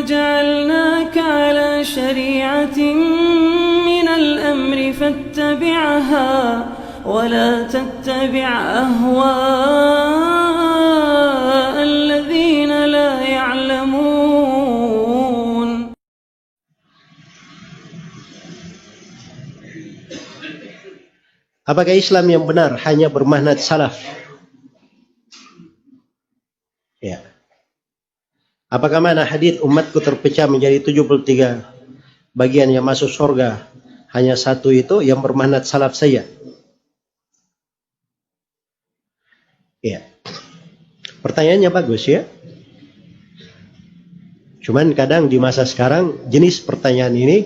جعلناك على شريعة من الأمر فاتبعها ولا تتبع أهواء الذين لا يعلمون. Apakah Islam yang benar hanya bermanhaj salaf? Ya. Apakah mana hadits umatku terpecah menjadi 73 bagian yang masuk surga, hanya satu itu yang bermanhaj salaf saja? Ya. Pertanyaannya bagus ya. Cuman kadang di masa sekarang jenis pertanyaan ini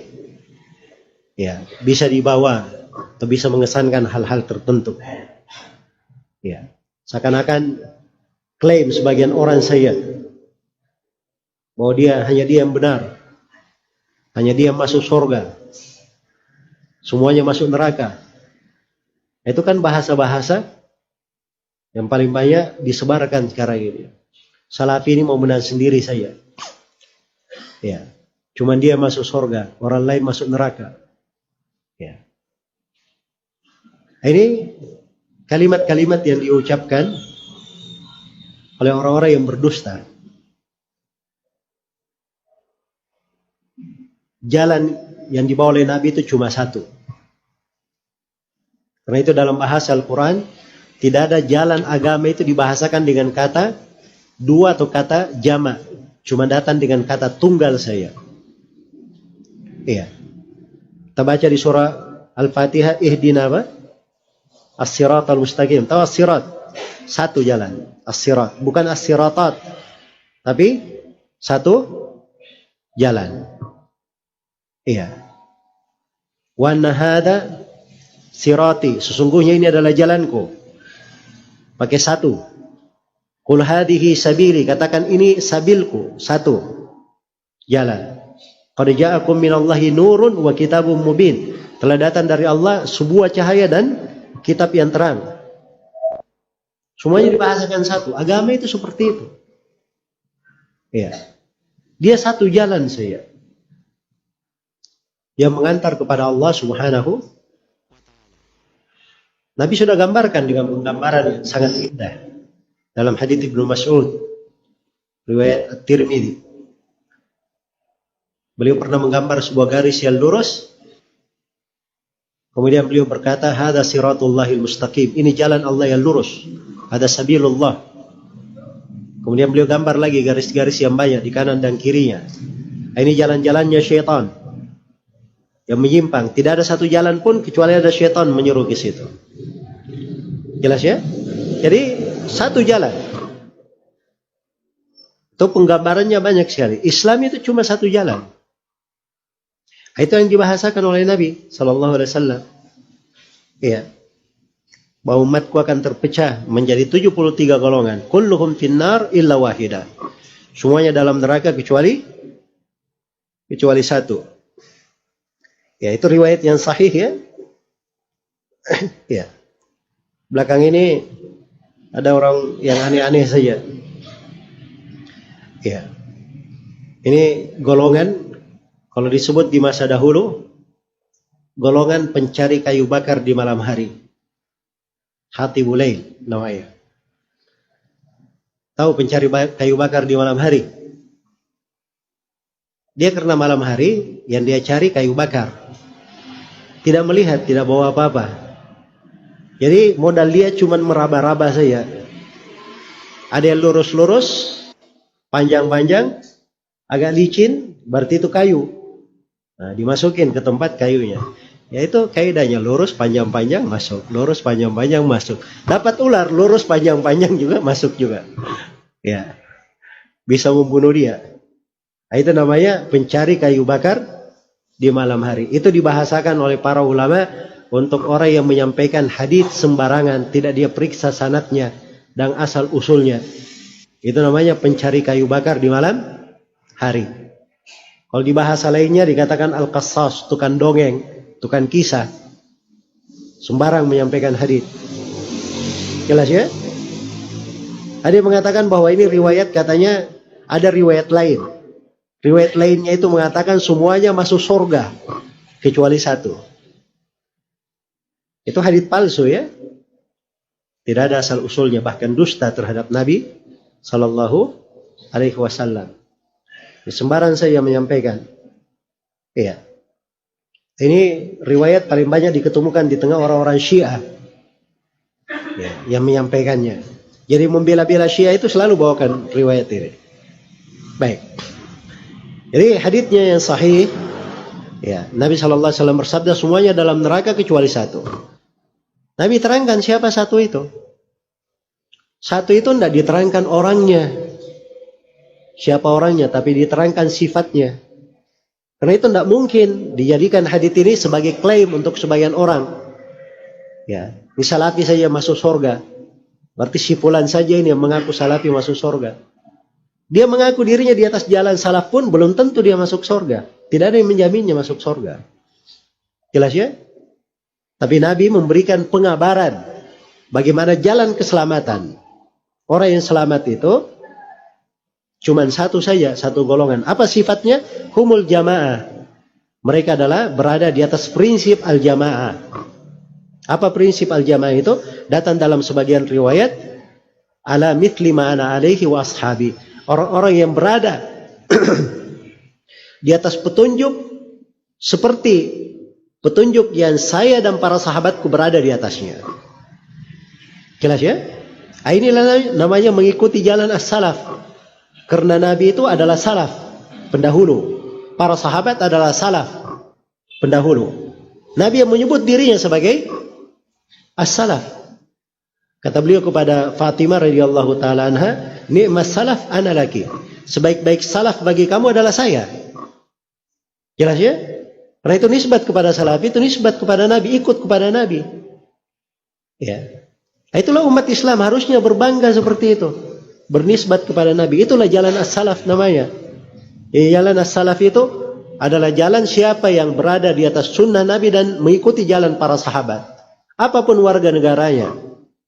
ya bisa dibawa atau bisa mengesankan hal-hal tertentu. Ya. Seakan-akan klaim sebagian orang saya bahwa hanya dia yang benar, hanya dia yang masuk surga, semuanya masuk neraka. Itu kan bahasa-bahasa yang paling banyak disebarkan sekarang ini. Salafi ini mau menang sendiri saya. Ya, cuman dia masuk surga, orang lain masuk neraka. Ya. Ini kalimat-kalimat yang diucapkan oleh orang-orang yang berdusta. Jalan yang dibawa oleh Nabi itu cuma satu. Karena itu dalam bahasa Al-Quran tidak ada jalan agama itu dibahasakan dengan kata dua atau kata jama'. Cuma datang dengan kata tunggal saya. Iya. Kita baca di surah Al-Fatihah, ihdina apa? As-siratal mustaqim. Tahu as-sirat? Satu jalan. As-sirat. Bukan as-siratat. Tapi satu jalan. Iya. Wa anna hadza sirati. Sesungguhnya ini adalah jalanku. Pakai satu. Qul hadhihi sabili. Katakan ini sabilku. Satu. Jalan. Qad ja'akum minallahi nurun wa kitabun mubin. Telah datang dari Allah sebuah cahaya dan kitab yang terang. Semuanya dibahasakan satu. Agama itu seperti itu. Iya. Dia satu jalan saya. Yang mengantar kepada Allah Subhanahu. Nabi sudah gambarkan dengan penggambaran yang sangat indah dalam hadits Ibnu Mas'ud riwayat At-Tirmidzi. Beliau pernah menggambar sebuah garis yang lurus. Kemudian beliau berkata, "Hadza siratullahil mustaqim." Ini jalan Allah yang lurus. Hadza sabilullah. Kemudian beliau gambar lagi garis-garis yang banyak di kanan dan kirinya. Ini jalan-jalannya syaitan yang menyimpang. Tidak ada satu jalan pun kecuali ada syaitan menyuruh ke situ. Jelas ya? Jadi satu jalan. Itu penggambarannya banyak sekali. Islam itu cuma satu jalan. Itu yang dibahasakan oleh Nabi Sallallahu Alaihi Wasallam. Iya. Bahwa umatku akan terpecah menjadi 73 golongan. Kulluhum finnar illa wahida. Semuanya dalam neraka kecuali satu. Ya, itu riwayat yang sahih ya. Ya. Belakang ini ada orang yang aneh-aneh saja. Ya. Ini golongan, kalau disebut di masa dahulu, golongan pencari kayu bakar di malam hari. Hatibul Lail namanya. Tahu pencari kayu bakar di malam hari? Dia karena malam hari yang dia cari kayu bakar. Tidak melihat, tidak bawa apa-apa. Jadi modal dia cuma meraba-raba saja. Ada yang lurus-lurus, panjang-panjang, agak licin, berarti itu kayu. Nah, dimasukin ke tempat kayunya. Yaitu kaidahnya lurus, panjang-panjang, masuk. Lurus, panjang-panjang, masuk. Dapat ular, lurus, panjang-panjang juga, masuk juga. Ya, bisa membunuh dia. Nah, itu namanya pencari kayu bakar di malam hari. Itu dibahasakan oleh para ulama untuk orang yang menyampaikan hadits sembarangan, tidak dia periksa sanadnya dan asal usulnya. Itu namanya pencari kayu bakar di malam hari. Kalau di bahasa lainnya dikatakan al-qassas, tukang dongeng, tukang kisah. Sembarang menyampaikan hadits. Jelas ya? Ada yang mengatakan bahwa ini riwayat, katanya ada riwayat lain. Riwayat lainnya itu mengatakan semuanya masuk surga kecuali satu. Itu hadits palsu ya. Tidak ada asal usulnya, bahkan dusta terhadap Nabi Sallallahu Alaihi Wasallam. Sembarang saya menyampaikan. Iya. Ini riwayat paling banyak diketemukan di tengah orang-orang Syiah ya, yang menyampaikannya. Jadi membela-bela Syiah itu selalu bawakan riwayat ini. Baik. Jadi haditsnya yang sahih, ya, Nabi Sallallahu Alaihi Wasallam bersabda semuanya dalam neraka kecuali satu. Nabi terangkan siapa satu itu. Satu itu tidak diterangkan orangnya, siapa orangnya, tapi diterangkan sifatnya. Karena itu tidak mungkin dijadikan hadits ini sebagai klaim untuk sebagian orang. Ya, ini salafi saja masuk surga. Berarti si fulan saja ini yang mengaku salafi masuk surga. Dia mengaku dirinya di atas jalan salaf pun belum tentu dia masuk surga. Tidak ada yang menjaminnya masuk surga. Jelas ya? Tapi Nabi memberikan pengabaran bagaimana jalan keselamatan. Orang yang selamat itu cuman satu saja, satu golongan. Apa sifatnya? Humul jamaah. Mereka adalah berada di atas prinsip al-jamaah. Apa prinsip al-jamaah itu? Datang dalam sebagian riwayat, ala mithli ma ana alaihi wa ashabi. Orang-orang yang berada di atas petunjuk seperti petunjuk yang saya dan para sahabatku berada di atasnya. Jelas ya? Inilah namanya mengikuti jalan as-salaf. Karena Nabi itu adalah salaf, pendahulu. Para sahabat adalah salaf, pendahulu. Nabi yang menyebut dirinya sebagai as-salaf. Kata beliau kepada Fatimah radhiyallahu taala anha, "Ni'mas salaf ana laki." Sebaik-baik salaf bagi kamu adalah saya. Jelas ya? Karena itu nisbat kepada salaf itu nisbat kepada Nabi, ikut kepada Nabi. Ya. Itulah umat Islam harusnya berbangga seperti itu. Bernisbat kepada Nabi. Itulah jalan as-salaf namanya. Jalan as-salaf itu adalah jalan siapa yang berada di atas sunnah Nabi dan mengikuti jalan para sahabat. Apapun warga negaranya,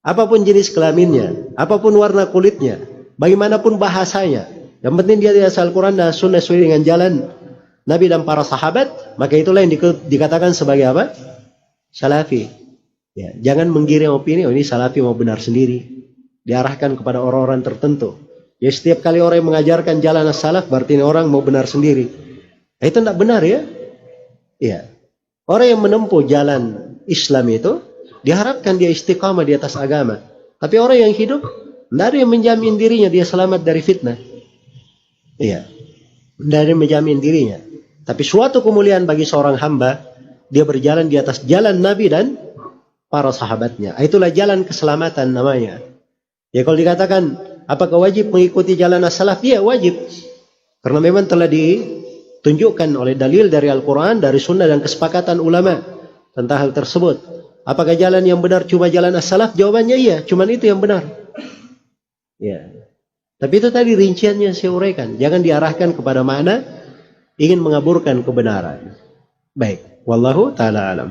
apapun jenis kelaminnya, apapun warna kulitnya, bagaimanapun bahasanya, yang penting dia di atas Al-Quran dan sunnah sesuai dengan jalan Nabi dan para sahabat, maka itulah yang dikatakan sebagai apa? Salafi. Ya, jangan menggiring opini, oh ini salafi mau benar sendiri. Diarahkan kepada orang-orang tertentu. Ya, setiap kali orang yang mengajarkan jalan as-salaf, berarti ini orang mau benar sendiri. Itu tidak benar ya. Ya. Orang yang menempuh jalan Islam itu, diharapkan dia istiqamah di atas agama. Tapi orang yang hidup, tidak ada yang menjamin dirinya dia selamat dari fitnah. Iya. Tidak ada yang menjamin dirinya. Tapi suatu kemuliaan bagi seorang hamba, dia berjalan di atas jalan Nabi dan para sahabatnya. Itulah jalan keselamatan namanya. Ya kalau dikatakan, apakah wajib mengikuti jalan as-salaf? Ya wajib. Karena memang telah ditunjukkan oleh dalil dari Al-Quran, dari sunnah dan kesepakatan ulama tentang hal tersebut. Apakah jalan yang benar cuma jalan as-salaf? Jawabannya iya, cuma itu yang benar. Ya. Tapi itu tadi rinciannya saya uraikan. Jangan diarahkan kepada mana ingin mengaburkan kebenaran. Baik, wallahu ta'ala alam.